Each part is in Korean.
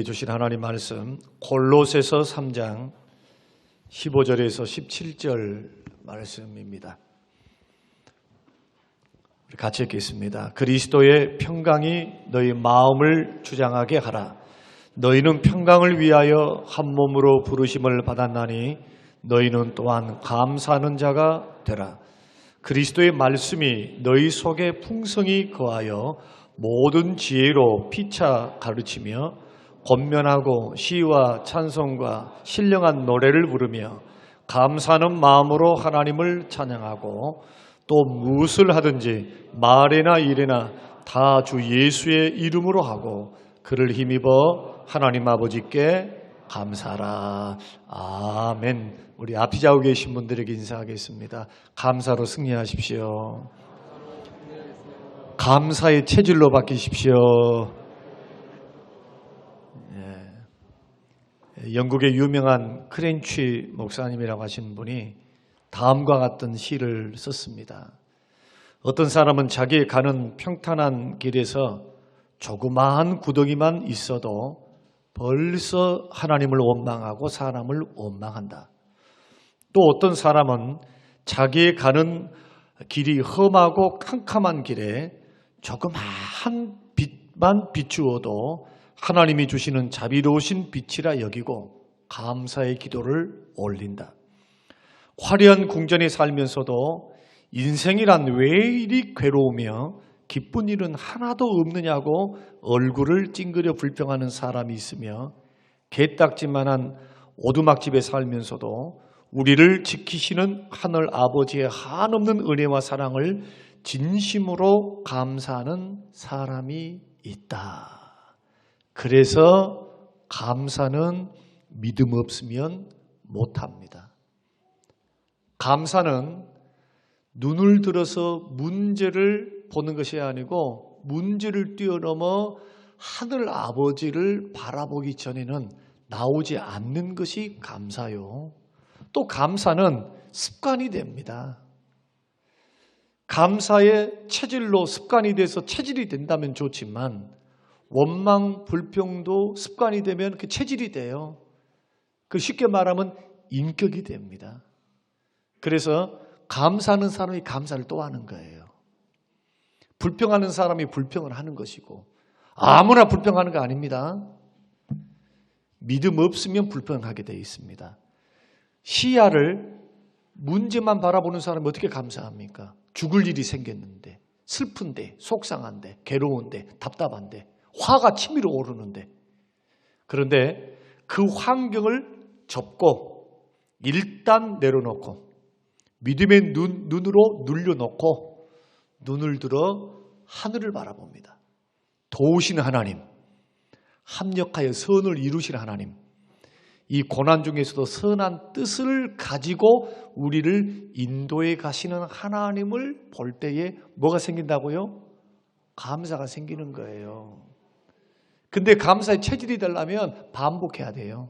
우리에게 주신 하나님 말씀 골로새서 3장 15절에서 17절 말씀입니다. 우리 같이 읽겠습니다. 그리스도의 평강이 너희 마음을 주장하게 하라. 너희는 평강을 위하여 한 몸으로 부르심을 받았나니 너희는 또한 감사하는 자가 되라. 그리스도의 말씀이 너희 속에 풍성히 거하여 모든 지혜로 피차 가르치며 권면하고 시와 찬송과 신령한 노래를 부르며 감사하는 마음으로 하나님을 찬양하고 또 무엇을 하든지 말이나 일이나 다 주 예수의 이름으로 하고 그를 힘입어 하나님 아버지께 감사하라. 아멘. 우리 앞이 자고 계신 분들에게 인사하겠습니다. 감사로 승리하십시오. 감사의 체질로 바뀌십시오. 영국의 유명한 크렌치 목사님이라고 하시는 분이 다음과 같은 시를 썼습니다. 어떤 사람은 자기 가는 평탄한 길에서 조그마한 구덩이만 있어도 벌써 하나님을 원망하고 사람을 원망한다. 또 어떤 사람은 자기의 가는 길이 험하고 캄캄한 길에 조그마한 빛만 비추어도 하나님이 주시는 자비로우신 빛이라 여기고 감사의 기도를 올린다. 화려한 궁전에 살면서도 인생이란 왜 이리 괴로우며 기쁜 일은 하나도 없느냐고 얼굴을 찡그려 불평하는 사람이 있으며 개딱지만한 오두막집에 살면서도 우리를 지키시는 하늘 아버지의 한없는 은혜와 사랑을 진심으로 감사하는 사람이 있다. 그래서 감사는 믿음 없으면 못합니다. 감사는 눈을 들어서 문제를 보는 것이 아니고 문제를 뛰어넘어 하늘 아버지를 바라보기 전에는 나오지 않는 것이 감사요. 또 감사는 습관이 됩니다. 감사의 체질로 습관이 돼서 체질이 된다면 좋지만 원망, 불평도 습관이 되면 그 체질이 돼요. 그 쉽게 말하면 인격이 됩니다. 그래서 감사하는 사람이 감사를 또 하는 거예요. 불평하는 사람이 불평을 하는 것이고 아무나 불평하는 거 아닙니다. 믿음 없으면 불평하게 되어 있습니다. 시야를 문제만 바라보는 사람이 어떻게 감사합니까? 죽을 일이 생겼는데, 슬픈데, 속상한데, 괴로운데, 답답한데, 화가 치밀어 오르는데, 그런데 그 환경을 접고 일단 내려놓고 믿음의 눈으로 눌려놓고 눈을 들어 하늘을 바라봅니다. 도우시는 하나님, 합력하여 선을 이루시는 하나님, 이 고난 중에서도 선한 뜻을 가지고 우리를 인도해 가시는 하나님을 볼 때에 뭐가 생긴다고요? 감사가 생기는 거예요. 근데 감사의 체질이 되려면 반복해야 돼요.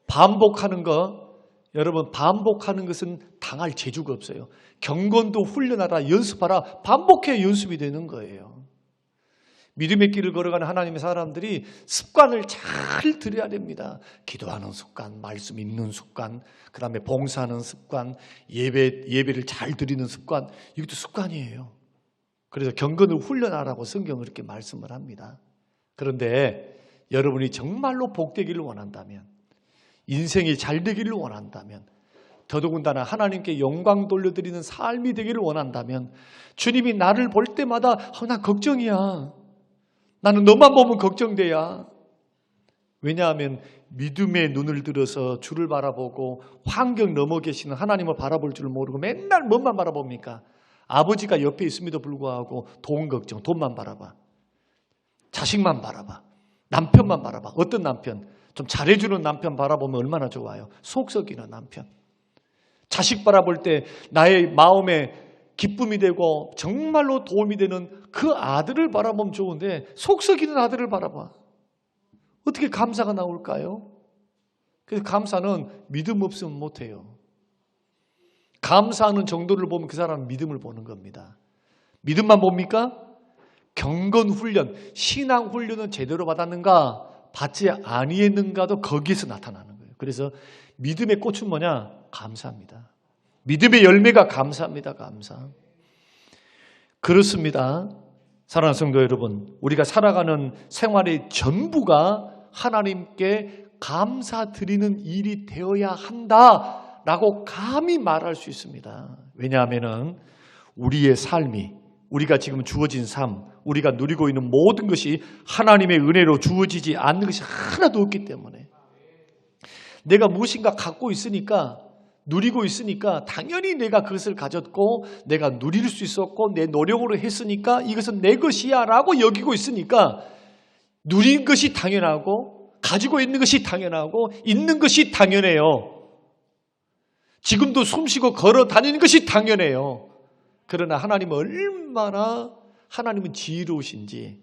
반복하는 거, 여러분 반복하는 것은 당할 재주가 없어요. 경건도 훈련하라, 연습하라, 반복해야 연습이 되는 거예요. 믿음의 길을 걸어가는 하나님의 사람들이 습관을 잘 들여야 됩니다. 기도하는 습관, 말씀 읽는 습관, 그 다음에 봉사하는 습관, 예배를 잘 드리는 습관, 이것도 습관이에요. 그래서 경건을 훈련하라고 성경은 이렇게 말씀을 합니다. 그런데 여러분이 정말로 복되기를 원한다면, 인생이 잘 되기를 원한다면, 더더군다나 하나님께 영광 돌려드리는 삶이 되기를 원한다면 주님이 나를 볼 때마다 난 걱정이야. 나는 너만 보면 걱정돼야. 왜냐하면 믿음의 눈을 들어서 주를 바라보고 환경 넘어 계시는 하나님을 바라볼 줄 모르고 맨날 뭐만 바라봅니까? 아버지가 옆에 있음에도 불구하고 돈 걱정, 돈만 바라봐. 자식만 바라봐. 남편만 바라봐. 어떤 남편? 좀 잘해주는 남편 바라보면 얼마나 좋아요. 속 썩이는 남편. 자식 바라볼 때 나의 마음에 기쁨이 되고 정말로 도움이 되는 그 아들을 바라보면 좋은데 속 썩이는 아들을 바라봐. 어떻게 감사가 나올까요? 그래서 감사는 믿음 없으면 못해요. 감사하는 정도를 보면 그 사람은 믿음을 보는 겁니다. 믿음만 봅니까? 경건 훈련, 신앙 훈련은 제대로 받았는가, 받지 아니했는가도 거기에서 나타나는 거예요. 그래서 믿음의 꽃은 뭐냐? 감사합니다. 믿음의 열매가 감사합니다. 감사. 그렇습니다. 사랑하는 성도 여러분, 우리가 살아가는 생활의 전부가 하나님께 감사드리는 일이 되어야 한다라고 감히 말할 수 있습니다. 왜냐하면 우리의 삶이, 우리가 지금 주어진 삶, 우리가 누리고 있는 모든 것이 하나님의 은혜로 주어지지 않는 것이 하나도 없기 때문에, 내가 무엇인가 갖고 있으니까, 누리고 있으니까 당연히 내가 그것을 가졌고 내가 누릴 수 있었고 내 노력으로 했으니까 이것은 내 것이야 라고 여기고 있으니까 누린 것이 당연하고 가지고 있는 것이 당연하고 있는 것이 당연해요. 지금도 숨쉬고 걸어 다니는 것이 당연해요. 그러나 하나님은 얼마나 하나님은 지혜로우신지,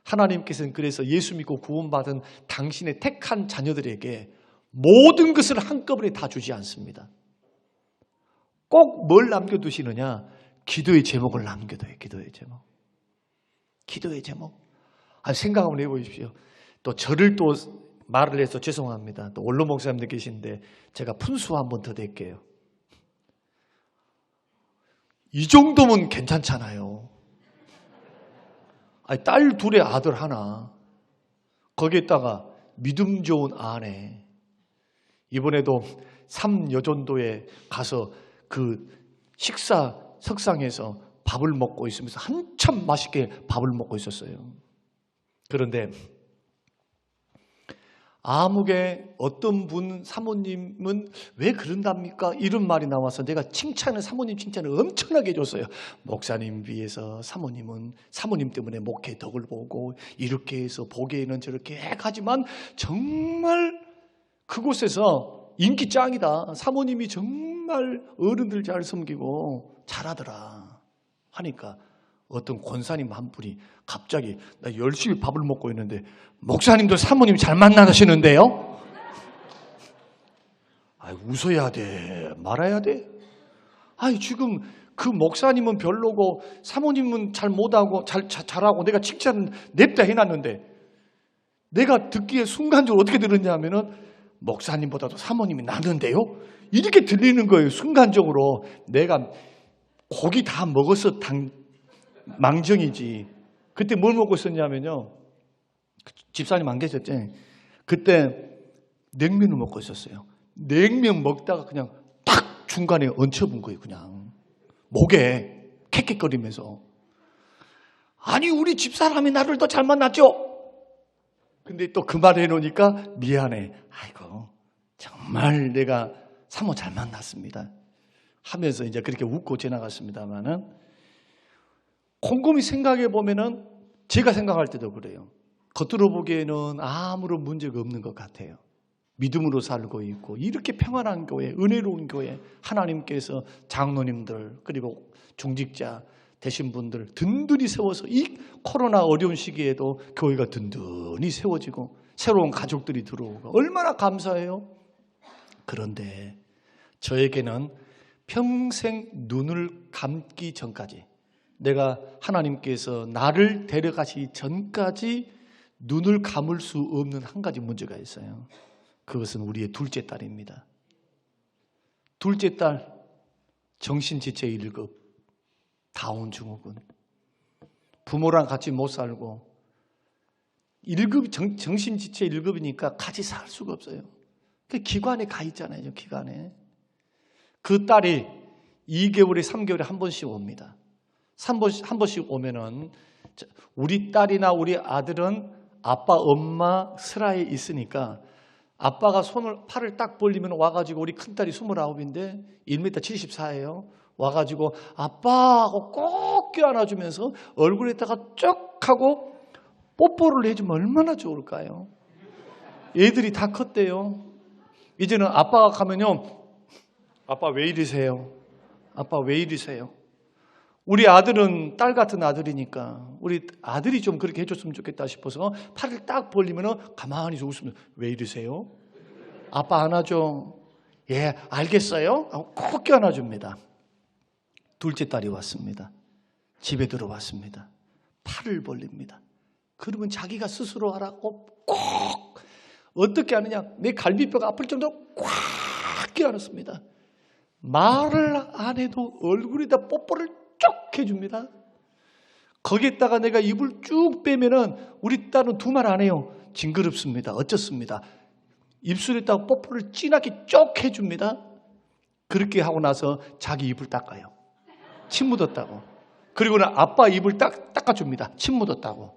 하나님께서는 그래서 예수 믿고 구원받은 당신의 택한 자녀들에게 모든 것을 한꺼번에 다 주지 않습니다. 꼭 뭘 남겨두시느냐? 기도의 제목을 남겨둬요. 기도의 제목. 기도의 제목. 생각 한번 해보십시오. 또 저를 또 말을 해서 죄송합니다. 또 원로 목사님들 계신데 제가 푼수 한번 더 댈게요. 이 정도면 괜찮잖아요. 딸 둘에 아들 하나, 거기에다가 믿음 좋은 아내. 이번에도 삼여전도에 가서 그 식사 석상에서 밥을 먹고 있으면서 한참 맛있게 밥을 먹고 있었어요. 그런데 아무개 어떤 분 사모님은 왜 그런답니까? 이런 말이 나와서 내가 사모님 칭찬을 엄청나게 해줬어요. 목사님 위해서 사모님은 사모님 때문에 목회 덕을 보고 이렇게 해서 보기에는 저렇게 가지만 정말 그곳에서 인기 짱이다. 사모님이 정말 어른들 잘 섬기고 잘하더라 하니까 어떤 권사님 한 분이 갑자기, 나 열심히 밥을 먹고 있는데 목사님도 사모님 잘 만나시는데요? 웃어야 돼? 말아야 돼? 지금 그 목사님은 별로고 사모님은 잘 못하고 잘하고 내가 칭찬 냅다 해놨는데 내가 듣기에 순간적으로 어떻게 들었냐 하면은 목사님보다도 사모님이 낫는데요? 이렇게 들리는 거예요. 순간적으로. 내가 고기 다 먹어서 망정이지. 그때 뭘 먹고 있었냐면요, 집사님 안 계셨지? 그때 냉면을 먹고 있었어요. 냉면 먹다가 그냥 탁 중간에 얹혀본 거예요. 그냥 목에 캑캑거리면서. 아니 우리 집사람이 나를 더 잘 만났죠? 근데 또 그 말 해놓으니까 미안해. 아이고 정말 내가 사모 잘 만났습니다 하면서 이제 그렇게 웃고 지나갔습니다만은, 곰곰이 생각해 보면은 제가 생각할 때도 그래요. 겉으로 보기에는 아무런 문제가 없는 것 같아요. 믿음으로 살고 있고 이렇게 평안한 교회, 은혜로운 교회, 하나님께서 장로님들 그리고 중직자 되신 분들 든든히 세워서 이 코로나 어려운 시기에도 교회가 든든히 세워지고 새로운 가족들이 들어오고 얼마나 감사해요. 그런데 저에게는 평생 눈을 감기 전까지, 내가 하나님께서 나를 데려가시기 전까지 눈을 감을 수 없는 한 가지 문제가 있어요. 그것은 우리의 둘째 딸입니다. 둘째 딸 정신지체 1급, 다운증후군. 부모랑 같이 못 살고 1급, 정신지체 1급이니까 같이 살 수가 없어요. 기관에 가 있잖아요. 기관에. 그 딸이 2개월에 3개월에 한 번씩 옵니다. 한 번씩 오면은 우리 딸이나 우리 아들은 아빠 엄마 슬하에 있으니까 아빠가 팔을 딱 벌리면 와가지고, 우리 큰딸이 29인데 1m 74예요. 와가지고 아빠 하고 꼭 껴안아주면서 얼굴에다가 쭉 하고 뽀뽀를 해주면 얼마나 좋을까요? 애들이 다 컸대요. 이제는 아빠가 가면요, 아빠 왜 이러세요? 아빠 왜 이러세요? 우리 아들은 딸 같은 아들이니까 우리 아들이 좀 그렇게 해줬으면 좋겠다 싶어서 팔을 딱 벌리면 가만히 웃으면 왜 이러세요? 아빠 안아줘. 예, 알겠어요? 하고 꼭 껴안아줍니다. 둘째 딸이 왔습니다. 집에 들어왔습니다. 팔을 벌립니다. 그러면 자기가 스스로 하라고 꼭 어떻게 하느냐, 내 갈비뼈가 아플 정도로 꽉 끼워넣습니다. 말을 안 해도 얼굴에다 뽀뽀를 쭉 해줍니다. 거기에다가 내가 입을 쭉 빼면은 우리 딸은 두 말 안 해요. 징그럽습니다. 어쩌습니다. 입술에다가 뽀뽀를 진하게 쭉 해줍니다. 그렇게 하고 나서 자기 입을 닦아요. 침 묻었다고. 그리고는 아빠 입을 닦아줍니다. 침 묻었다고.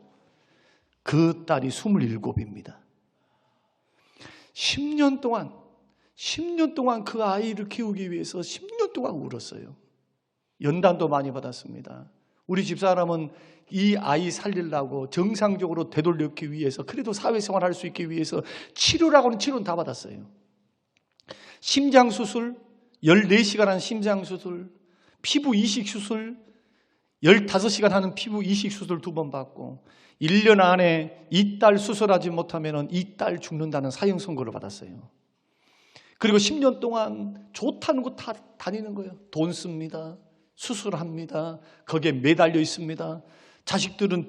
그 딸이 27입니다. 10년 동안 그 아이를 키우기 위해서 10년 동안 울었어요. 연단도 많이 받았습니다. 우리 집사람은 이 아이 살리려고 정상적으로 되돌리기 위해서, 그래도 사회생활 할 수 있기 위해서 치료라고는 치료는 다 받았어요. 심장수술, 14시간 한 심장수술, 피부 이식수술, 15시간 하는 피부 이식수술 2번 받고, 1년 안에 이 딸 수술하지 못하면 이 딸 죽는다는 사형 선고를 받았어요. 그리고 10년 동안 좋다는 곳 다 다니는 거예요. 돈 씁니다. 수술합니다. 거기에 매달려 있습니다. 자식들은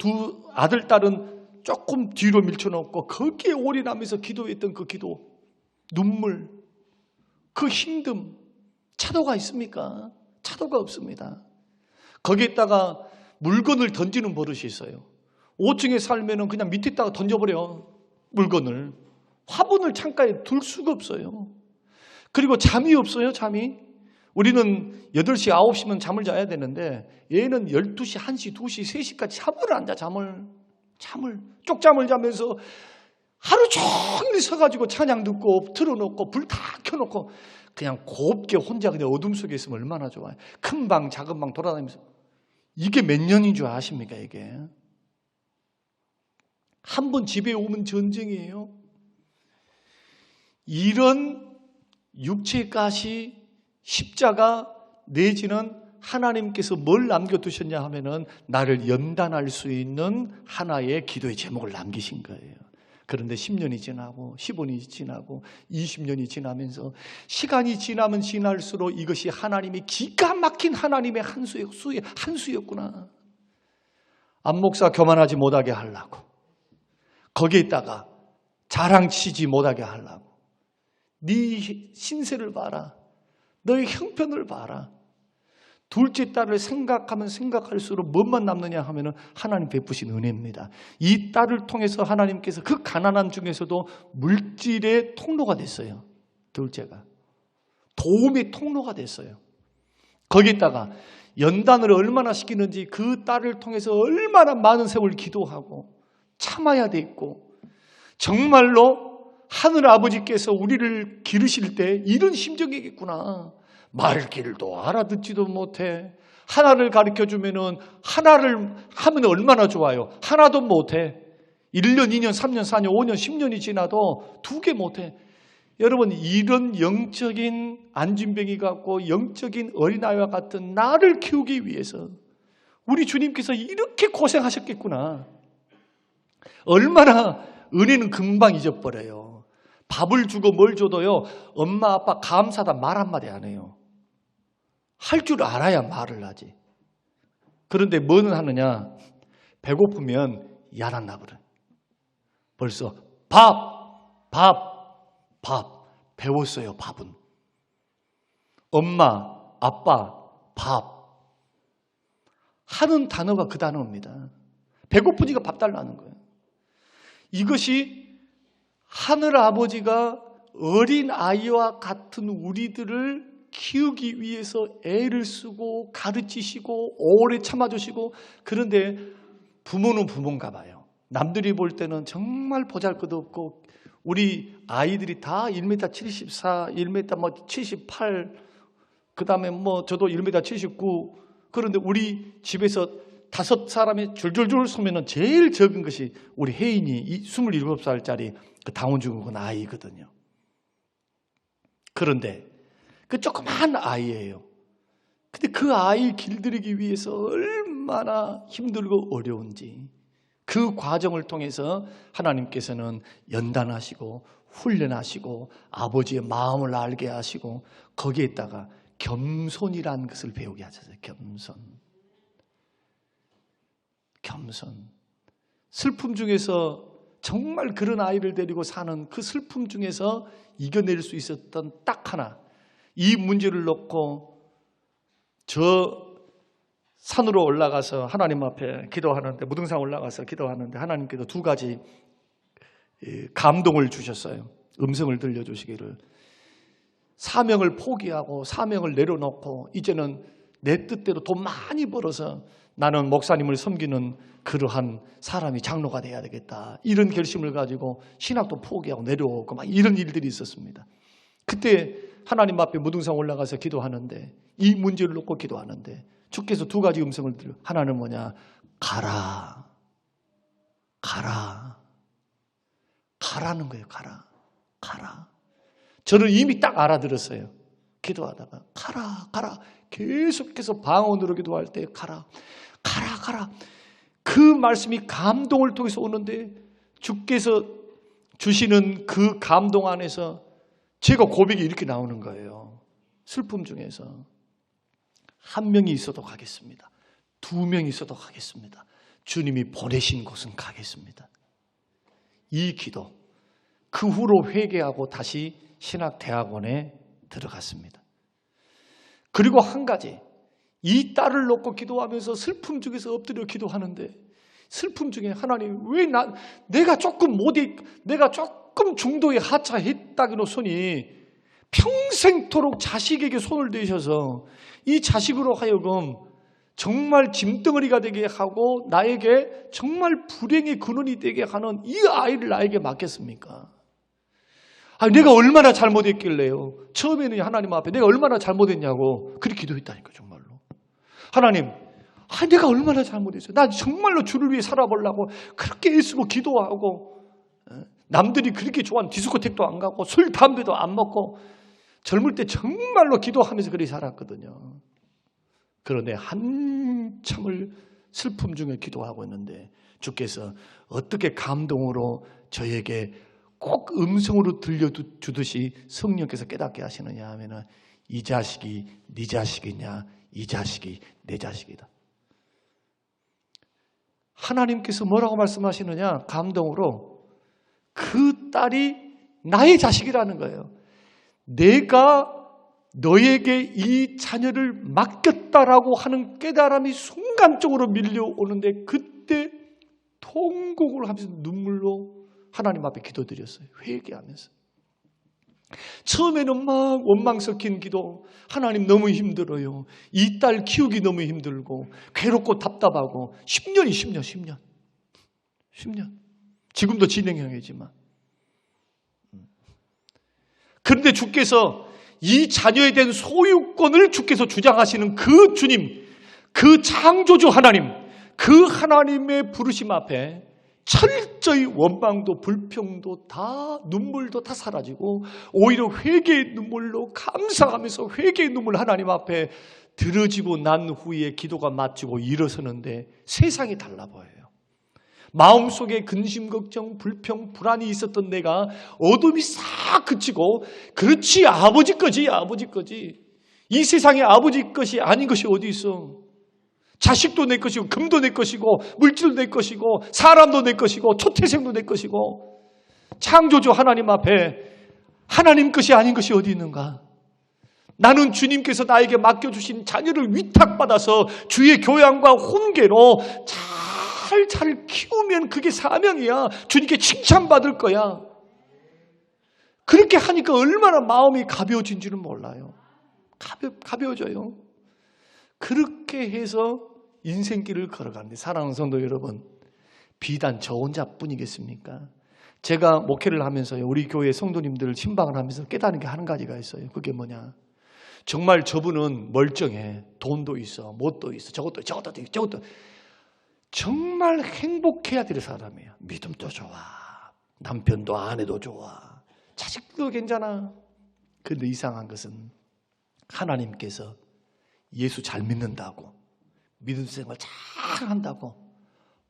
아들, 딸은 조금 뒤로 밀쳐놓고 거기에 올인하면서 기도했던 그 기도, 눈물, 그 힘듦, 차도가 있습니까? 차도가 없습니다. 거기에다가 물건을 던지는 버릇이 있어요. 5층에 살면은 그냥 밑에다가 던져버려. 물건을. 화분을 창가에 둘 수가 없어요. 그리고 잠이 없어요. 잠이. 우리는 8시, 9시면 잠을 자야 되는데 얘는 12시, 1시, 2시, 3시까지 잠을 안 자. 잠을 쪽잠을 자면서 하루 종일 서가지고 찬양 듣고 틀어놓고 불 다 켜놓고 그냥 곱게 혼자 그냥 어둠 속에 있으면 얼마나 좋아요. 큰 방 작은 방 돌아다니면서. 이게 몇 년인 줄 아십니까? 이게 한 번 집에 오면 전쟁이에요. 이런 육체의 가시, 십자가 내지는 하나님께서 뭘 남겨두셨냐 하면은 나를 연단할 수 있는 하나의 기도의 제목을 남기신 거예요. 그런데 10년이 지나고 15년이 지나고 20년이 지나면서 시간이 지나면 지날수록 이것이 하나님의 기가 막힌 하나님의 한수였구나. 안목사 교만하지 못하게 하려고, 거기에다가 자랑치지 못하게 하려고, 네 신세를 봐라, 너의 형편을 봐라. 둘째 딸을 생각하면 생각할수록 뭐만 남느냐 하면은 하나님 베푸신 은혜입니다. 이 딸을 통해서 하나님께서 그 가난함 중에서도 물질의 통로가 됐어요. 둘째가 도움의 통로가 됐어요. 거기에다가 연단을 얼마나 시키는지 그 딸을 통해서 얼마나 많은 세월 기도하고 참아야 됐고, 정말로 하늘 아버지께서 우리를 기르실 때 이런 심정이겠구나. 말길도 알아듣지도 못해. 하나를 가르쳐주면은 하나를 하면 얼마나 좋아요. 하나도 못해. 1년, 2년, 3년, 4년, 5년, 10년이 지나도 2개 못해. 여러분, 이런 영적인 안진뱅이 같고 영적인 어린아이와 같은 나를 키우기 위해서 우리 주님께서 이렇게 고생하셨겠구나. 얼마나 은혜는 금방 잊어버려요. 밥을 주고 뭘 줘도요, 엄마 아빠 감사하다 말 한마디 안 해요. 할 줄 알아야 말을 하지. 그런데 뭐는 하느냐, 배고프면 야단나 버려. 벌써 밥 배웠어요. 밥은 엄마 아빠 밥 하는 단어가 그 단어입니다. 배고프니까 밥 달라는 거예요. 이것이 하늘 아버지가 어린 아이와 같은 우리들을 키우기 위해서 애를 쓰고 가르치시고 오래 참아주시고, 그런데 부모는 부모인가 봐요. 남들이 볼 때는 정말 보잘것없고 우리 아이들이 다 1m 74, 1m 78, 그 다음에 저도 1m 79, 그런데 우리 집에서 5사람이 줄줄줄 서면은 제일 적은 것이 우리 혜인이 27살짜리 그 다운증후군 아이거든요. 그런데 그 조그만 아이예요. 근데 그 아이 길들이기 위해서 얼마나 힘들고 어려운지 그 과정을 통해서 하나님께서는 연단하시고 훈련하시고 아버지의 마음을 알게 하시고 거기에다가 겸손이라는 것을 배우게 하셨어요. 겸손. 삼손. 슬픔 중에서 정말 그런 아이를 데리고 사는 그 슬픔 중에서 이겨낼 수 있었던 딱 하나. 이 문제를 놓고 저 산으로 올라가서 하나님 앞에 기도하는데, 무등산 올라가서 기도하는데 하나님께서 두 가지 감동을 주셨어요. 음성을 들려주시기를. 사명을 포기하고 사명을 내려놓고 이제는 내 뜻대로 돈 많이 벌어서 나는 목사님을 섬기는 그러한 사람이 장로가 돼야 되겠다. 이런 결심을 가지고 신학도 포기하고 내려오고 막 이런 일들이 있었습니다. 그때 하나님 앞에 무등산 올라가서 기도하는데, 이 문제를 놓고 기도하는데 주께서 두 가지 음성을 들려. 하나는 뭐냐? 가라. 가라. 가라는 거예요. 가라. 가라. 저는 이미 딱 알아들었어요. 기도하다가 가라. 가라. 계속해서 방언으로 기도할 때 가라. 가라. 가라. 그 말씀이 감동을 통해서 오는데, 주께서 주시는 그 감동 안에서 제가 고백이 이렇게 나오는 거예요. 슬픔 중에서 한 명이 있어도 가겠습니다. 두 명이 있어도 가겠습니다. 주님이 보내신 곳은 가겠습니다. 이 기도, 그 후로 회개하고 다시 신학대학원에 들어갔습니다. 그리고 한 가지, 이 딸을 놓고 기도하면서 슬픔 중에서 엎드려 기도하는데, 슬픔 중에 하나님 왜 내가 조금 중도에 하차했다기로 손이 평생토록 자식에게 손을 대셔서 이 자식으로 하여금 정말 짐덩어리가 되게 하고 나에게 정말 불행의 근원이 되게 하는 이 아이를 나에게 맡겼습니까? 내가 얼마나 잘못했길래요. 처음에는 하나님 앞에 내가 얼마나 잘못했냐고 그렇게 기도했다니까. 정말로 하나님, 내가 얼마나 잘못했어요. 난 정말로 주를 위해 살아보려고 그렇게 애쓰고 기도하고, 남들이 그렇게 좋아하는 디스코텍도 안 가고 술 담배도 안 먹고 젊을 때 정말로 기도하면서 그렇게 살았거든요. 그런데 한참을 슬픔 중에 기도하고 있는데 주께서 어떻게 감동으로 저에게 꼭 음성으로 들려주듯이 성령께서 깨닫게 하시느냐 하면은, 이 자식이 네 자식이냐, 이 자식이 내 자식이다. 하나님께서 뭐라고 말씀하시느냐, 감동으로 그 딸이 나의 자식이라는 거예요. 내가 너에게 이 자녀를 맡겼다라고 하는 깨달음이 순간적으로 밀려오는데, 그때 통곡을 하면서 눈물로 하나님 앞에 기도드렸어요. 회개하면서. 처음에는 막 원망 섞인 기도, 하나님 너무 힘들어요. 이 딸 키우기 너무 힘들고 괴롭고 답답하고 10년. 지금도 진행형이지만. 그런데 주께서 이 자녀에 대한 소유권을 주께서 주장하시는 그 주님, 그 창조주 하나님, 그 하나님의 부르심 앞에 철저히 원망도 불평도 다, 눈물도 다 사라지고 오히려 회개의 눈물로 감사하면서 회개의 눈물 하나님 앞에 들어지고 난 후에 기도가 마치고 일어서는데 세상이 달라 보여요. 마음속에 근심, 걱정, 불평, 불안이 있었던 내가 어둠이 싹 그치고, 그렇지, 아버지 거지. 이 세상에 아버지 것이 아닌 것이 어디 있어. 자식도 내 것이고, 금도 내 것이고, 물질도 내 것이고, 사람도 내 것이고, 초태생도 내 것이고, 창조주 하나님 앞에 하나님 것이 아닌 것이 어디 있는가? 나는 주님께서 나에게 맡겨주신 자녀를 위탁받아서 주의 교양과 훈계로 잘 키우면 그게 사명이야. 주님께 칭찬받을 거야. 그렇게 하니까 얼마나 마음이 가벼워진지는 몰라요. 가벼워져요. 그렇게 해서 인생길을 걸어가는데, 사랑하는 성도 여러분, 비단 저 혼자뿐이겠습니까? 제가 목회를 하면서요, 우리 교회 성도님들 신방을 하면서 깨닫는 게 한 가지가 있어요. 그게 뭐냐? 정말 저분은 멀쩡해. 돈도 있어, 뭣도 있어, 저것도 있고. 정말 행복해야 될 사람이에요. 믿음도 좋아, 남편도 아내도 좋아, 자식도 괜찮아. 그런데 이상한 것은 하나님께서 예수 잘 믿는다고, 믿음 생활 잘 한다고,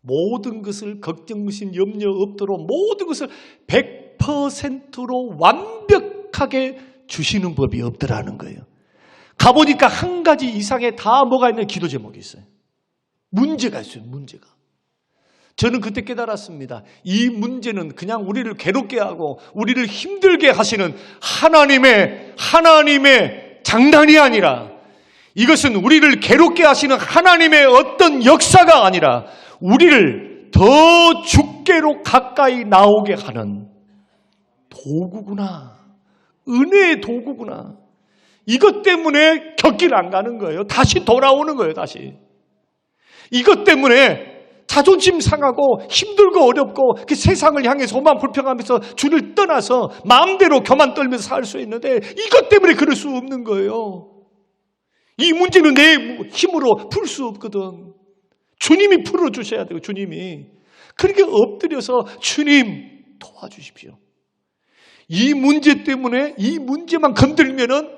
모든 것을 걱정무신 염려 없도록 모든 것을 100%로 완벽하게 주시는 법이 없더라는 거예요. 가보니까 한 가지 이상의 다 뭐가 있는 기도 제목이 있어요. 문제가 있어요. 문제가. 저는 그때 깨달았습니다. 이 문제는 그냥 우리를 괴롭게 하고 우리를 힘들게 하시는 하나님의 장난이 아니라, 이것은 우리를 괴롭게 하시는 하나님의 어떤 역사가 아니라 우리를 더 주께로 가까이 나오게 하는 도구구나. 은혜의 도구구나. 이것 때문에 곁길 안 가는 거예요. 다시 돌아오는 거예요. 다시. 이것 때문에 자존심 상하고 힘들고 어렵고 그 세상을 향해서 오만 불평하면서 주를 떠나서 마음대로 교만 떨면서 살 수 있는데, 이것 때문에 그럴 수 없는 거예요. 이 문제는 내 힘으로 풀 수 없거든. 주님이 풀어주셔야 돼요. 주님이. 그렇게 엎드려서 주님 도와주십시오. 이 문제 때문에, 이 문제만 건들면은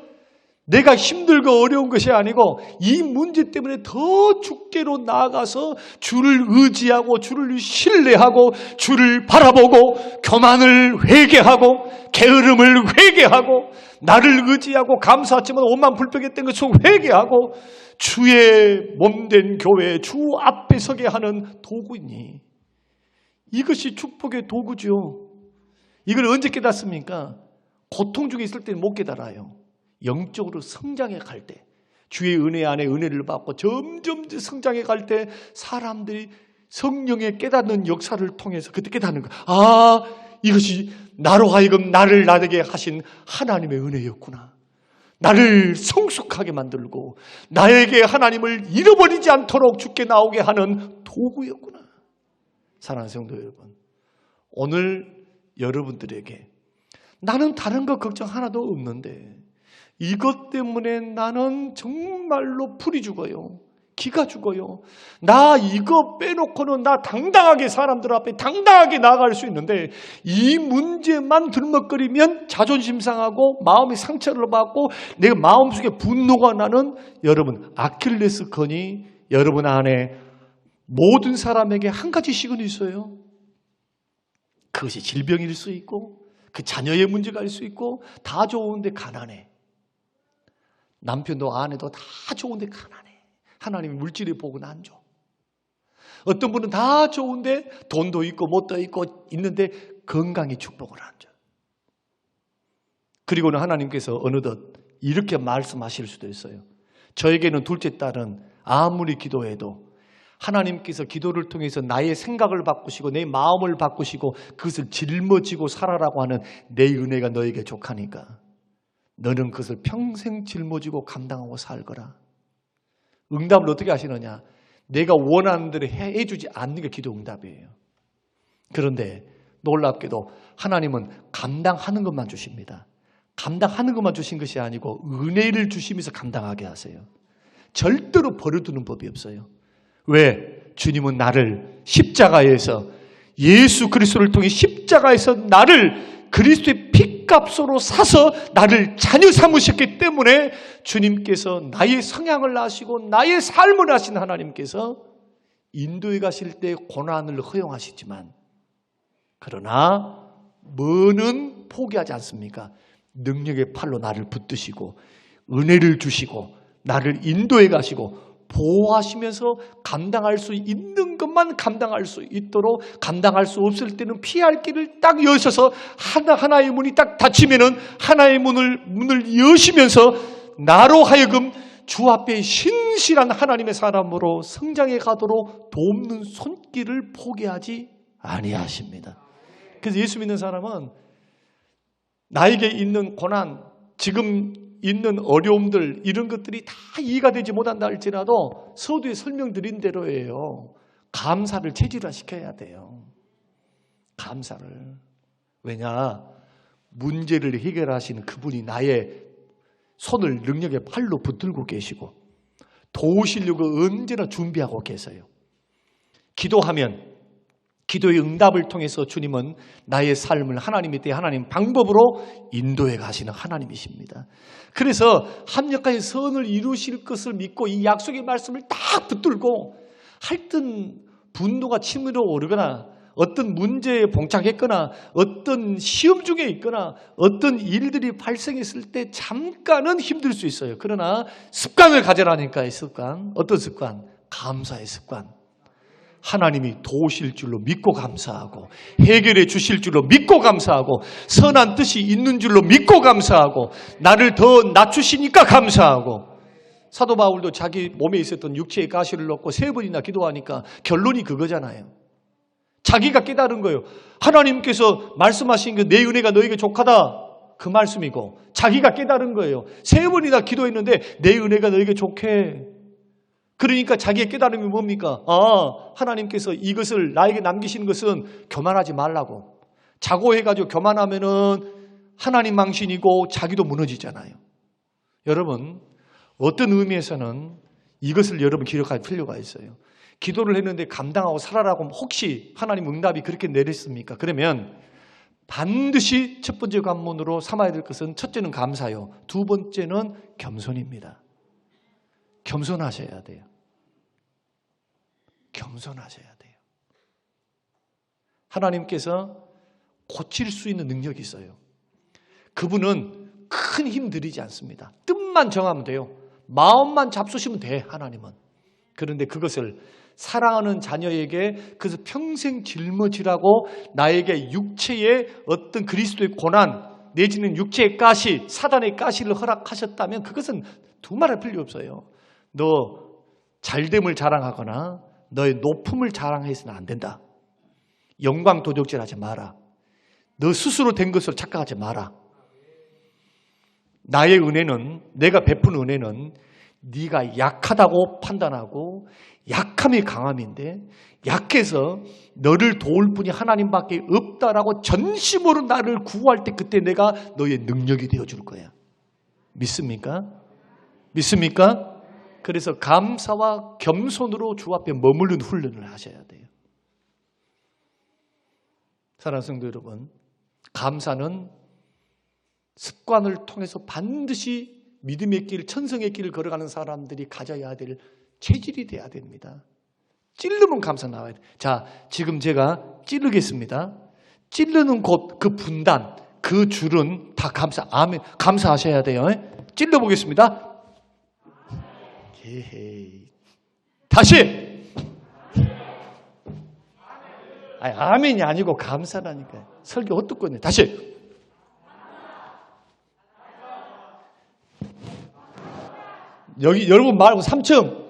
내가 힘들고 어려운 것이 아니고 이 문제 때문에 더 주께로 나아가서 주를 의지하고 주를 신뢰하고 주를 바라보고 교만을 회개하고 게으름을 회개하고 나를 의지하고 감사하지만 오만 불평했던 것을 회개하고 주의 몸된 교회 주 앞에 서게 하는 도구이니, 이것이 축복의 도구죠. 이걸 언제 깨닫습니까? 고통 중에 있을 때는 못 깨달아요. 영적으로 성장해 갈 때, 주의 은혜 안에 은혜를 받고 점점 성장해 갈 때 사람들이 성령의 깨닫는 역사를 통해서 그때 깨닫는 거야. 아, 이것이 나로 하여금 나를 나되게 하신 하나님의 은혜였구나. 나를 성숙하게 만들고 나에게 하나님을 잃어버리지 않도록 주께 나오게 하는 도구였구나. 사랑하는 성도 여러분, 오늘 여러분들에게 나는 다른 거 걱정 하나도 없는데 이것 때문에 나는 정말로 풀이 죽어요. 기가 죽어요. 나 이거 빼놓고는 나 당당하게 사람들 앞에 당당하게 나아갈 수 있는데 이 문제만 들먹거리면 자존심 상하고 마음의 상처를 받고 내 마음속에 분노가 나는, 여러분 아킬레스건이 여러분 안에 모든 사람에게 한 가지 시근이 있어요. 그것이 질병일 수 있고 그 자녀의 문제가 일 수 있고, 다 좋은데 가난해. 남편도 아내도 다 좋은데 가난해. 하나님이 물질을 보고는 안 줘. 어떤 분은 다 좋은데 돈도 있고 뭣도 있고 있는데 건강이 축복을 안 줘. 그리고는 하나님께서 어느덧 이렇게 말씀하실 수도 있어요. 저에게는 둘째 딸은 아무리 기도해도 하나님께서 기도를 통해서 나의 생각을 바꾸시고 내 마음을 바꾸시고 그것을 짊어지고 살아라고 하는 내 은혜가 너에게 족하니까 너는 그것을 평생 짊어지고 감당하고 살거라. 응답을 어떻게 하시느냐? 내가 원하는 대로 해주지 않는 게 기도 응답이에요. 그런데 놀랍게도 하나님은 감당하는 것만 주십니다. 감당하는 것만 주신 것이 아니고 은혜를 주시면서 감당하게 하세요. 절대로 버려두는 법이 없어요. 왜? 주님은 나를 십자가에서, 예수 그리스도를 통해 십자가에서 나를 그리스도의 핏값으로 사서 나를 자녀 삼으셨기 때문에 주님께서 나의 성향을 아시고 나의 삶을 아신 하나님께서 인도에 가실 때 고난을 허용하시지만, 그러나 뭐는 포기하지 않습니까? 능력의 팔로 나를 붙드시고 은혜를 주시고 나를 인도에 가시고 보호하시면서 감당할 수 있는 것만 감당할 수 있도록, 감당할 수 없을 때는 피할 길을 딱 여셔서 하나의 문이 딱 닫히면은 하나의 문을 여시면서 나로 하여금 주 앞에 신실한 하나님의 사람으로 성장해 가도록 돕는 손길을 포기하지 아니하십니다. 그래서 예수 믿는 사람은 나에게 있는 고난, 지금 있는 어려움들, 이런 것들이 다 이해가 되지 못한다 할지라도 서두에 설명드린 대로예요. 감사를 체질화시켜야 돼요. 감사를. 왜냐? 문제를 해결하시는 그분이 나의 손을 능력의 팔로 붙들고 계시고 도우시려고 언제나 준비하고 계세요. 기도하면 기도의 응답을 통해서 주님은 나의 삶을 하나님의 때 하나님 방법으로 인도해 가시는 하나님이십니다. 그래서 합력하여 선을 이루실 것을 믿고 이 약속의 말씀을 딱 붙들고, 하여튼 분노가 치밀어 오르거나 어떤 문제에 봉착했거나 어떤 시험 중에 있거나 어떤 일들이 발생했을 때 잠깐은 힘들 수 있어요. 그러나 습관을 가져라니까. 습관. 어떤 습관? 감사의 습관. 하나님이 도우실 줄로 믿고 감사하고 해결해 주실 줄로 믿고 감사하고 선한 뜻이 있는 줄로 믿고 감사하고 나를 더 낮추시니까 감사하고 사도 바울도 자기 몸에 있었던 육체의 가시를 넣고 3번이나 기도하니까 결론이 그거잖아요. 자기가 깨달은 거예요. 하나님께서 말씀하신 그 내 은혜가 너에게 족하다 그 말씀이고 자기가 깨달은 거예요. 3번이나 기도했는데 내 은혜가 너에게 좋게. 그러니까 자기의 깨달음이 뭡니까? 하나님께서 이것을 나에게 남기시는 것은 교만하지 말라고. 자고해가지고 교만하면은 하나님 망신이고 자기도 무너지잖아요. 여러분, 어떤 의미에서는 이것을 여러분 기록할 필요가 있어요. 기도를 했는데 감당하고 살아라고 혹시 하나님 응답이 그렇게 내렸습니까? 그러면 반드시 첫 번째 관문으로 삼아야 될 것은 첫째는 감사요. 두 번째는 겸손입니다. 겸손하셔야 돼요. 겸손하셔야 돼요. 하나님께서 고칠 수 있는 능력이 있어요. 그분은 큰 힘 들이지 않습니다. 뜻만 정하면 돼요. 마음만 잡수시면 돼, 하나님은. 그런데 그것을 사랑하는 자녀에게 그래서 평생 짊어지라고 나에게 육체의 어떤 그리스도의 고난 내지는 육체의 가시, 사단의 가시를 허락하셨다면 그것은 두말할 필요 없어요. 너 잘됨을 자랑하거나 너의 높음을 자랑해서는 안 된다. 영광 도적질하지 마라. 너 스스로 된 것을 착각하지 마라. 나의 은혜는, 내가 베푼 은혜는 네가 약하다고 판단하고 약함이 강함인데 약해서 너를 도울 분이 하나님밖에 없다라고 전심으로 나를 구할 때 그때 내가 너의 능력이 되어줄 거야. 믿습니까? 믿습니까? 그래서 감사와 겸손으로 주 앞에 머무르는 훈련을 하셔야 돼요. 사랑하는 성도 여러분, 감사는 습관을 통해서 반드시 믿음의 길, 천성의 길을 걸어가는 사람들이 가져야 될 체질이 돼야 됩니다. 찌르면 감사 나와야 돼요. 자, 지금 제가 찌르겠습니다. 찌르는 곳, 그 분단, 그 줄은 다 아멘, 감사하셔야 돼요. 찔러 보겠습니다. 다시. 아멘이 아니고 감사라니까요. 설교 어떻거든요. 다시. 여기 여러분 말고 3층.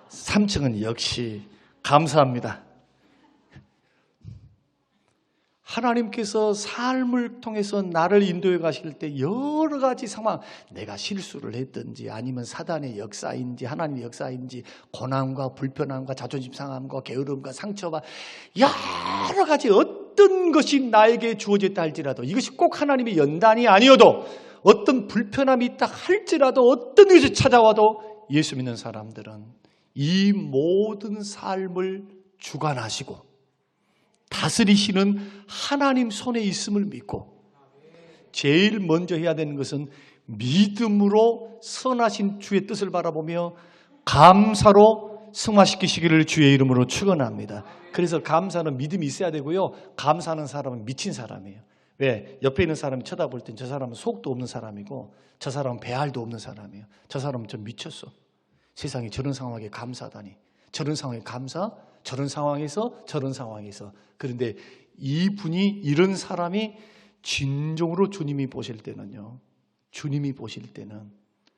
3층은 역시 감사합니다. 하나님께서 삶을 통해서 나를 인도해 가실 때 여러 가지 상황, 내가 실수를 했든지 아니면 사단의 역사인지 하나님의 역사인지 고난과 불편함과 자존심 상함과 게으름과 상처와 여러 가지 어떤 것이 나에게 주어졌다 할지라도 이것이 꼭 하나님의 연단이 아니어도 어떤 불편함이 있다 할지라도 어떤 것이 찾아와도 예수 믿는 사람들은 이 모든 삶을 주관하시고 다스리시는 하나님 손에 있음을 믿고 제일 먼저 해야 되는 것은 믿음으로 선하신 주의 뜻을 바라보며 감사로 승화시키시기를 주의 이름으로 축원합니다. 그래서 감사는 믿음이 있어야 되고요. 감사하는 사람은 미친 사람이에요. 왜? 옆에 있는 사람이 쳐다볼 땐 저 사람은 속도 없는 사람이고 저 사람은 배알도 없는 사람이에요. 저 사람은 좀 미쳤어. 세상에 저런 상황에 감사하다니. 저런 상황에 감사? 저런 상황에서 저런 상황에서. 그런데 이분이 이런 사람이 진정으로 주님이 보실 때는요. 주님이 보실 때는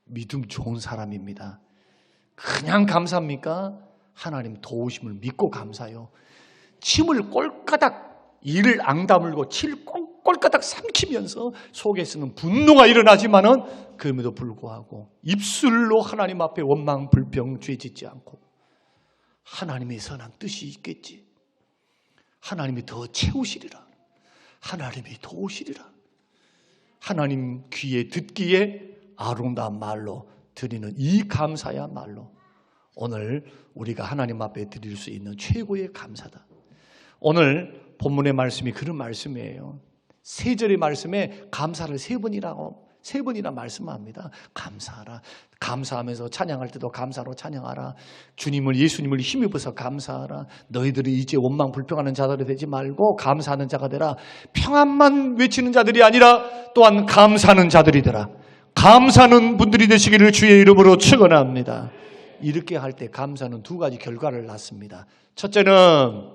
믿음 좋은 사람입니다. 그냥 감사합니까? 하나님 도우심을 믿고 감사요. 침을 꼴까닥 이를 앙다물고 칠 꼴까닥 삼키면서 속에서는 분노가 일어나지만은 그럼에도 불구하고 입술로 하나님 앞에 원망 불평 죄짓지 않고 하나님의 선한 뜻이 있겠지. 하나님이 더 채우시리라. 하나님이 도우시리라. 하나님 귀에 듣기에 아름다운 말로 드리는 이 감사야말로 오늘 우리가 하나님 앞에 드릴 수 있는 최고의 감사다. 오늘 본문의 말씀이 그런 말씀이에요. 3절의 말씀에 감사를 3번이나 말씀합니다. 감사하라. 감사하면서 찬양할 때도 감사로 찬양하라. 주님을 예수님을 힘입어서 감사하라. 너희들이 이제 원망 불평하는 자들이 되지 말고 감사하는 자가 되라. 평안만 외치는 자들이 아니라 또한 감사하는 자들이 되라. 감사하는 분들이 되시기를 주의 이름으로 축원합니다. 이렇게 할 때 감사는 두 가지 결과를 낳습니다. 첫째는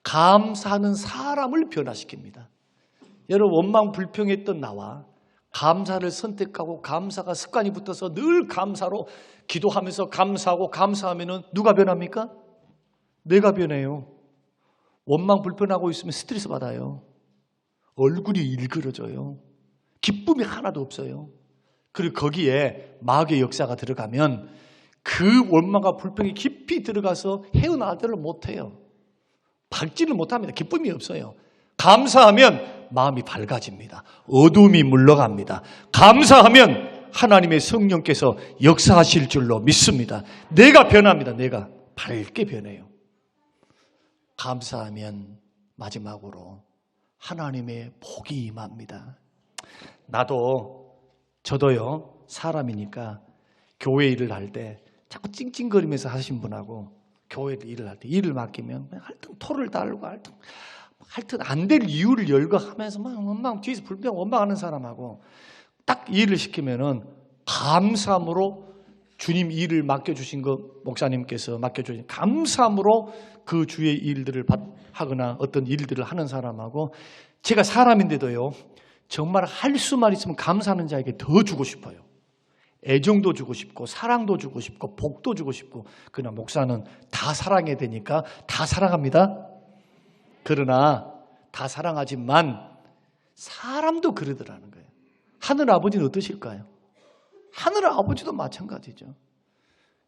감사하는 사람을 변화시킵니다. 여러분, 원망 불평했던 나와 감사를 선택하고 감사가 습관이 붙어서 늘 감사로 기도하면서 감사하고 감사하면은 누가 변합니까? 내가 변해요. 원망 불평하고 있으면 스트레스 받아요. 얼굴이 일그러져요. 기쁨이 하나도 없어요. 그리고 거기에 마귀의 역사가 들어가면 그 원망과 불평이 깊이 들어가서 헤어나지를 못해요. 밝지를 못합니다. 기쁨이 없어요. 감사하면 마음이 밝아집니다. 어둠이 물러갑니다. 감사하면 하나님의 성령께서 역사하실 줄로 믿습니다. 내가 변합니다. 내가 밝게 변해요. 감사하면 마지막으로 하나님의 복이 임합니다. 저도요, 사람이니까 교회 일을 할 때 자꾸 찡찡거리면서 하신 분하고 교회 일을 할 때 일을 맡기면 하여튼 토를 달고 하여튼 안 될 이유를 열거하면서 막 뒤에서 불평 원망하는 사람하고 딱 일을 시키면은 감사함으로 주님 일을 맡겨주신 거 목사님께서 맡겨주신 감사함으로 그 주의 일들을 하거나 어떤 일들을 하는 사람하고 제가 사람인데도요 정말 할 수만 있으면 감사하는 자에게 더 주고 싶어요. 애정도 주고 싶고 사랑도 주고 싶고 복도 주고 싶고 그러나 목사는 다 사랑해야 되니까 다 사랑합니다. 그러나 다 사랑하지만 사람도 그러더라는 거예요. 하늘 아버지는 어떠실까요? 하늘 아버지도 마찬가지죠.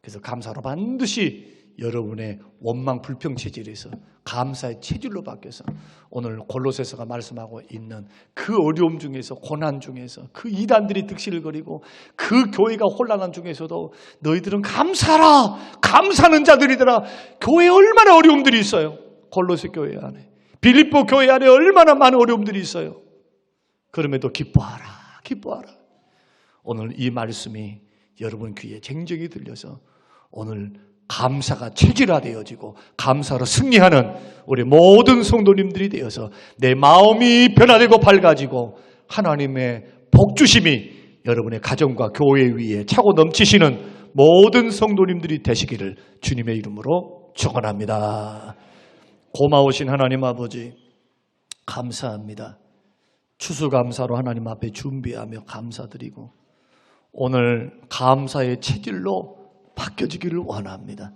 그래서 감사로 반드시 여러분의 원망 불평 체질에서 감사의 체질로 바뀌어서 오늘 골로새서가 말씀하고 있는 그 어려움 중에서 고난 중에서 그 이단들이 득실을 거리고 그 교회가 혼란한 중에서도 너희들은 감사하라 감사하는 자들이더라. 교회에 얼마나 어려움들이 있어요. 골로새 교회 안에 빌립보 교회 안에 얼마나 많은 어려움들이 있어요. 그럼에도 기뻐하라 기뻐하라. 오늘 이 말씀이 여러분 귀에 쟁쟁이 들려서 오늘 감사가 체질화되어지고 감사로 승리하는 우리 모든 성도님들이 되어서 내 마음이 변화되고 밝아지고 하나님의 복주심이 여러분의 가정과 교회 위에 차고 넘치시는 모든 성도님들이 되시기를 주님의 이름으로 축원합니다. 고마우신 하나님 아버지 감사합니다. 추수감사로 하나님 앞에 준비하며 감사드리고 오늘 감사의 체질로 바뀌어지기를 원합니다.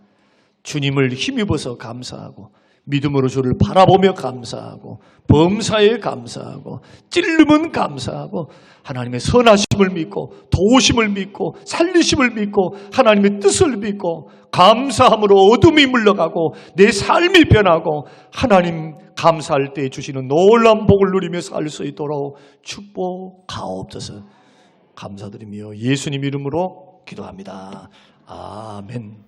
주님을 힘입어서 감사하고 믿음으로 주를 바라보며 감사하고 범사에 감사하고 찔름은 감사하고 하나님의 선하심을 믿고 도우심을 믿고 살리심을 믿고 하나님의 뜻을 믿고 감사함으로 어둠이 물러가고 내 삶이 변하고 하나님 감사할 때 주시는 놀라운 복을 누리며 살 수 있도록 축복하옵소서. 감사드리며 예수님 이름으로 기도합니다. 아멘.